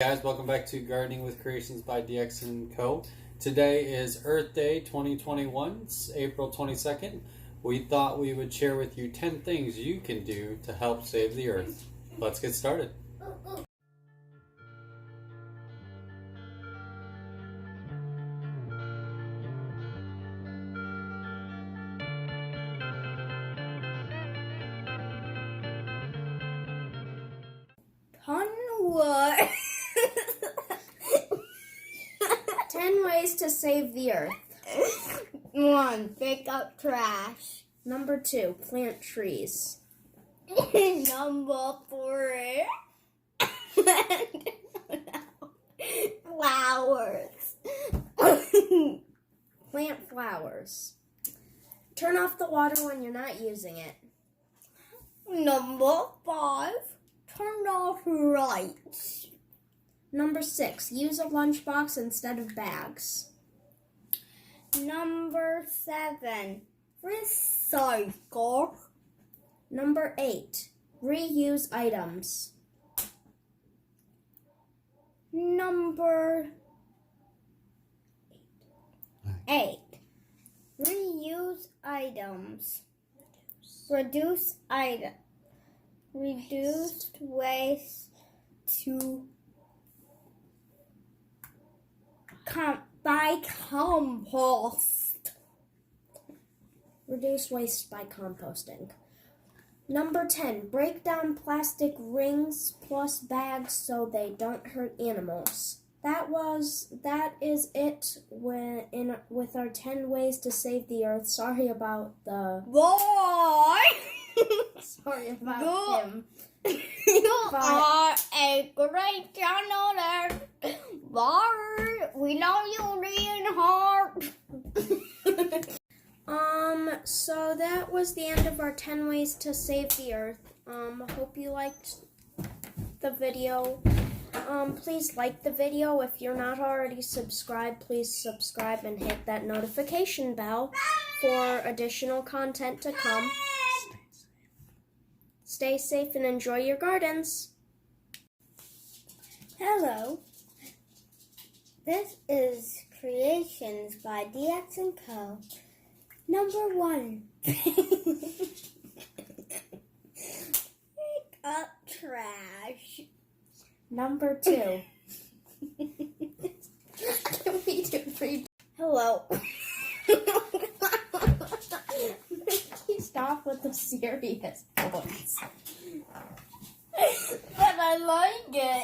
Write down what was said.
Guys, welcome back to Gardening with Creations by DX and Co. Today is Earth Day 2021. It's April 22nd. We thought we would share with you 10 things you can do to help save the earth. Let's get started. What? 10 ways to save the earth. 1. Pick up trash. Number 2, plant trees. Number 3. Flowers. Plant flowers. Turn off the water when you're not using it. Number 5. Turn off lights. Number 6, use a lunchbox instead of bags. Number 7. Recycle. Number 8, reuse items. Number 8. Reuse items. Reduced waste to by compost. Reduce waste by composting. Number 10, break down plastic rings plus bags so they don't hurt animals. That is it with our 10 ways to save the earth. Sorry about Boy! Sorry about him. You are a great channel. Bye. We love you, Leonhardt. So that was the end of our 10 ways to save the earth. Hope you liked the video. Please like the video. If you're not already subscribed, please subscribe and hit that notification bell for additional content to come. Stay safe and enjoy your gardens. Hello. This is Creations by DX and Co. Number 1. Pick up trash. Number 2. Can we do 3? Hello. Stop with the serious voice. But I like it.